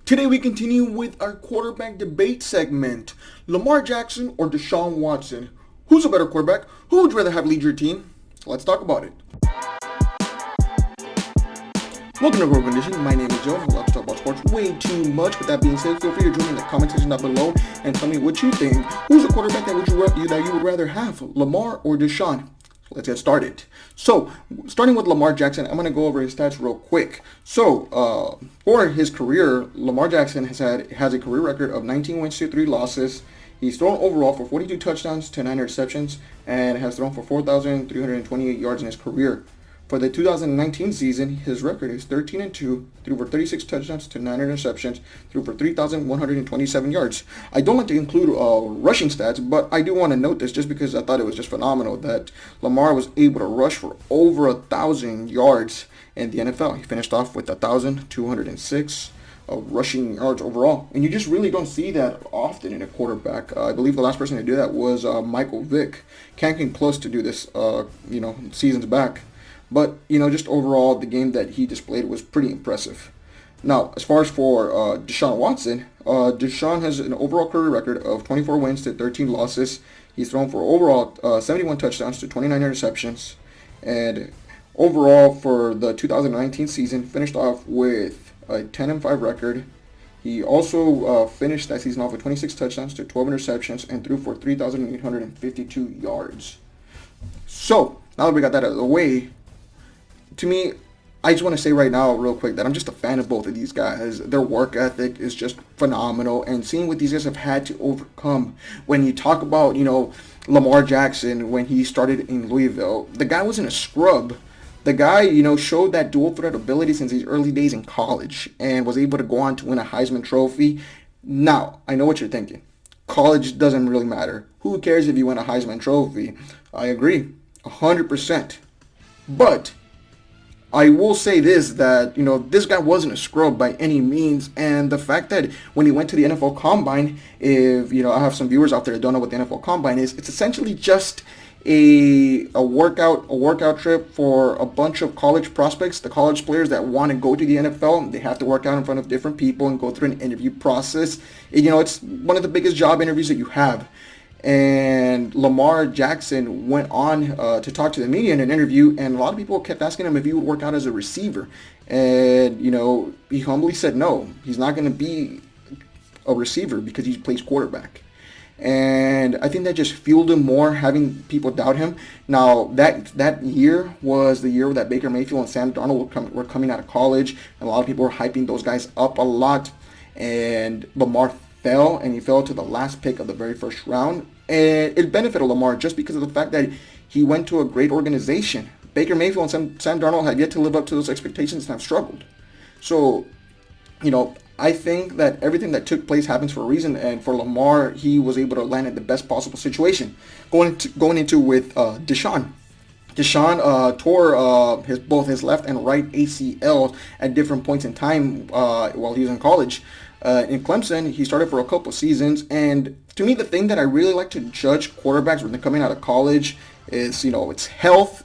Today we continue with our quarterback debate segment. Lamar Jackson or Deshaun Watson? Who's a better quarterback? Who would you rather have lead your team? Let's talk about it. Welcome to Growth Condition. My name is Joe. I love to talk about sports way too much. With that being said, feel free to join me in the comment section down below and tell me what you think. Who's a quarterback that you would rather have, Lamar or Deshaun? Let's get started. So, starting with Lamar Jackson, I'm going to go over his stats real quick. So, for his career, Lamar Jackson has a career record of 19 wins to 3 losses. He's thrown overall for 42 touchdowns to 9 interceptions and has thrown for 4,328 yards in his career. For the 2019 season, his record is 13-2, threw for 36 touchdowns to 9 interceptions, threw for 3,127 yards. I don't like to include rushing stats, but I do want to note this just because I thought it was just phenomenal that Lamar was able to rush for over 1,000 yards in the NFL. He finished off with 1,206 rushing yards overall. And you just really don't see that often in a quarterback. I believe the last person to do that was Michael Vick. Can't come close to do this, seasons back. But, just overall, the game that he displayed was pretty impressive. Now, as far as for Deshaun Watson, Deshaun has an overall career record of 24 wins to 13 losses. He's thrown for overall 71 touchdowns to 29 interceptions. And overall, for the 2019 season, finished off with a 10-5 record. He also finished that season off with 26 touchdowns to 12 interceptions and threw for 3,852 yards. So, now that we got that out of the way, to me, I just want to say right now real quick that I'm just a fan of both of these guys. Their work ethic is just phenomenal, and seeing what these guys have had to overcome. When you talk about, Lamar Jackson, when he started in Louisville, the guy wasn't a scrub. The guy, showed that dual threat ability since his early days in college and was able to go on to win a Heisman Trophy. Now, I know what you're thinking. College doesn't really matter. Who cares if you win a Heisman Trophy? I agree, 100%. But I will say this, that, this guy wasn't a scrub by any means, and the fact that when he went to the NFL Combine, if, I have some viewers out there that don't know what the NFL Combine is, it's essentially just a workout trip for a bunch of college prospects, the college players that want to go to the NFL. They have to work out in front of different people and go through an interview process. It's one of the biggest job interviews that you have. And Lamar Jackson went on to talk to the media in an interview, and a lot of people kept asking him if he would work out as a receiver. And, he humbly said no. He's not going to be a receiver because he plays quarterback. And I think that just fueled him more, having people doubt him. Now, that year was the year that Baker Mayfield and Sam Darnold were coming out of college, and a lot of people were hyping those guys up a lot. And Lamar fell, and he fell to the last pick of the very first round. And it benefited Lamar just because of the fact that he went to a great organization. Baker Mayfield and Sam Darnold have yet to live up to those expectations and have struggled. So, I think that everything that took place happens for a reason, and for Lamar, he was able to land in the best possible situation. Going into with Deshaun. Deshaun tore both his left and right ACL at different points in time while he was in college. In Clemson, he started for a couple seasons, and to me, the thing that I really like to judge quarterbacks when they're coming out of college is, it's health,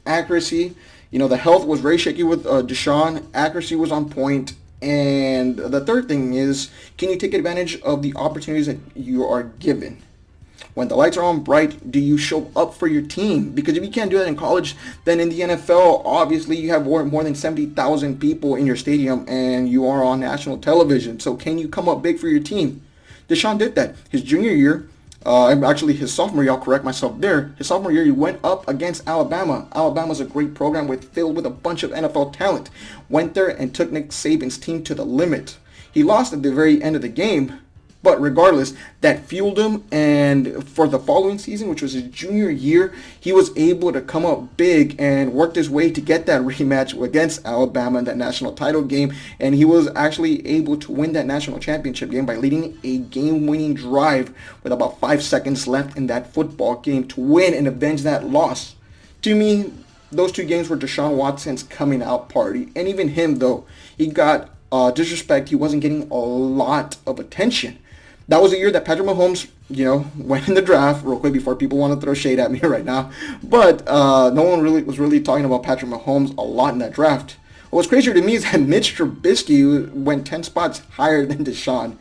accuracy. The health was very shaky with Deshaun. Accuracy was on point. And the third thing is, can you take advantage of the opportunities that you are given? When the lights are on bright, do you show up for your team? Because if you can't do that in college, then in the NFL, obviously you have more than 70,000 people in your stadium and you are on national television. So can you come up big for your team? Deshaun did that. His junior year, actually his sophomore year, I'll correct myself there. His sophomore year, he went up against Alabama. Alabama's a great program filled with a bunch of NFL talent. Went there and took Nick Saban's team to the limit. He lost at the very end of the game. But regardless, that fueled him, and for the following season, which was his junior year, he was able to come up big and worked his way to get that rematch against Alabama in that national title game, and he was actually able to win that national championship game by leading a game-winning drive with about 5 seconds left in that football game to win and avenge that loss. To me, those two games were Deshaun Watson's coming out party, and even him, though, he got disrespect. He wasn't getting a lot of attention. That was a year that Patrick Mahomes, went in the draft real quick before people want to throw shade at me right now. But no one was really talking about Patrick Mahomes a lot in that draft. What's crazier to me is that Mitch Trubisky went 10 spots higher than Deshaun.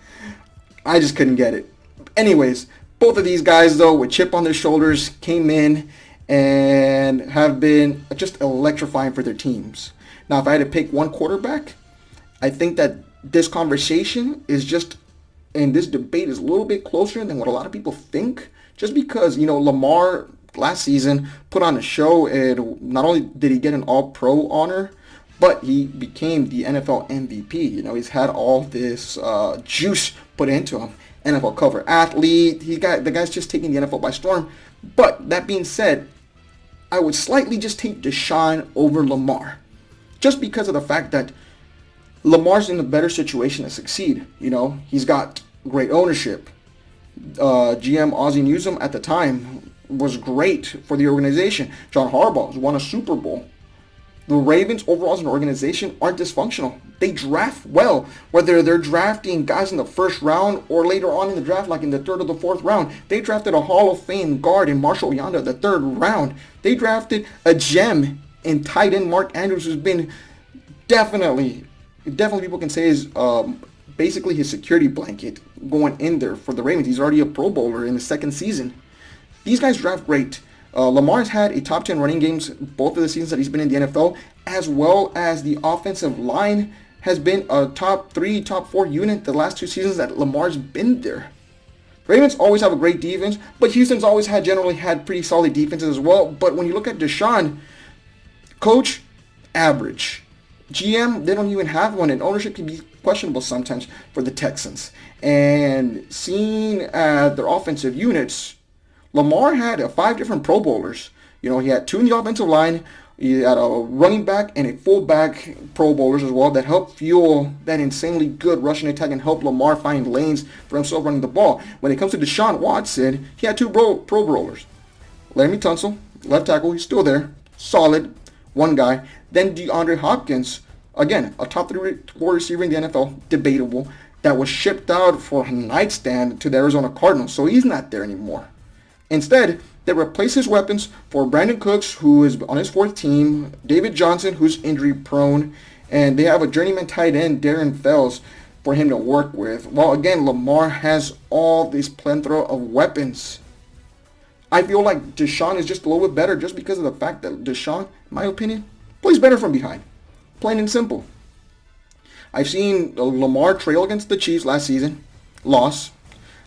I just couldn't get it. Anyways, both of these guys, though, with chip on their shoulders, came in and have been just electrifying for their teams. Now, if I had to pick one quarterback, I think that this conversation is just, and this debate is a little bit closer than what a lot of people think. Just because, Lamar last season put on a show, and not only did he get an All-Pro honor, but he became the NFL MVP. He's had all this juice put into him. NFL cover athlete. The guy's just taking the NFL by storm. But that being said, I would slightly just take Deshaun over Lamar, just because of the fact that Lamar's in a better situation to succeed. He's got great ownership. GM Ozzie Newsome at the time was great for the organization. John Harbaugh won a Super Bowl. The Ravens overall as an organization aren't dysfunctional. They draft well, whether they're drafting guys in the first round or later on in the draft, like in the third or the fourth round. They drafted a Hall of Fame guard in Marshall Yanda the third round. They drafted a gem in tight end Mark Andrews, who's been definitely people can say is basically his security blanket going in there for the Ravens. He's already a Pro Bowler in his second season. These guys draft great. Lamar's had a top 10 running games both of the seasons that he's been in the NFL, as well as the offensive line has been a top 3, top 4 unit the last 2 seasons that Lamar's been there. Ravens always have a great defense, but Houston's always generally had pretty solid defenses as well. But when you look at Deshaun, coach, average. GM, they don't even have one, and ownership can be questionable sometimes for the Texans. And seeing their offensive units, Lamar had 5 different Pro Bowlers. He had 2 in the offensive line. He had a running back and a fullback Pro Bowlers as well that helped fuel that insanely good rushing attack and help Lamar find lanes for himself running the ball. When it comes to Deshaun Watson, he had 2 Pro Bowlers. Laremy Tunsil, left tackle, he's still there. Solid. One guy. Then DeAndre Hopkins, again, a top 3 receiver in the NFL, debatable, that was shipped out for a nightstand to the Arizona Cardinals. So he's not there anymore. Instead, they replace his weapons for Brandon Cooks, who is on his 4th team, David Johnson, who's injury prone, and they have a journeyman tight end, Darren Fells, for him to work with. Well, again, Lamar has all this plethora of weapons. I feel like Deshaun is just a little bit better just because of the fact that Deshaun, in my opinion, plays better from behind. Plain and simple. I've seen Lamar trail against the Chiefs last season, loss.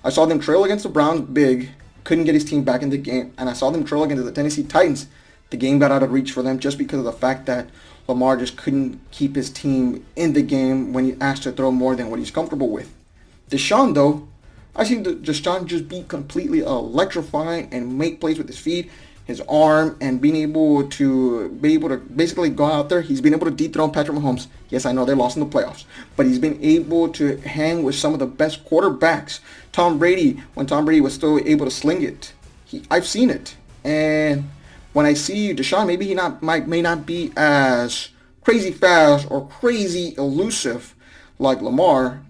I saw them trail against the Browns big, couldn't get his team back in the game, and I saw them trail against the Tennessee Titans. The game got out of reach for them just because of the fact that Lamar just couldn't keep his team in the game when he asked to throw more than what he's comfortable with. Deshaun, though, I seen Deshaun just be completely electrifying and make plays with his feet, his arm, and being able to basically go out there. He's been able to dethrone Patrick Mahomes. Yes, I know they lost in the playoffs, but he's been able to hang with some of the best quarterbacks. Tom Brady, when Tom Brady was still able to sling it, I've seen it. And when I see Deshaun, maybe he may not be as crazy fast or crazy elusive like Lamar.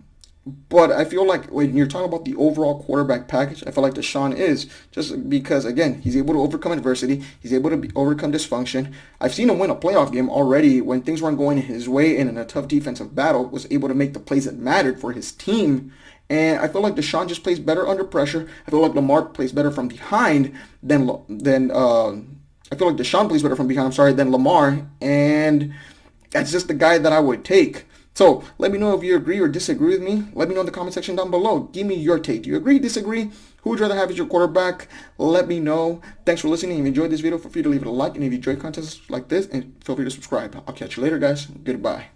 But I feel like when you're talking about the overall quarterback package, I feel like Deshaun is, just because, again, he's able to overcome adversity. He's able to overcome dysfunction. I've seen him win a playoff game already when things weren't going his way, and in a tough defensive battle was able to make the plays that mattered for his team. And I feel like Deshaun just plays better under pressure. I feel like Lamar plays better from behind than I feel like Deshaun plays better from behind, than Lamar. And that's just the guy that I would take. So let me know if you agree or disagree with me. Let me know in the comment section down below. Give me your take. Do you agree, disagree? Who would you rather have as your quarterback? Let me know. Thanks for listening. If you enjoyed this video, feel free to leave it a like. And if you enjoy contests like this, and feel free to subscribe. I'll catch you later, guys. Goodbye.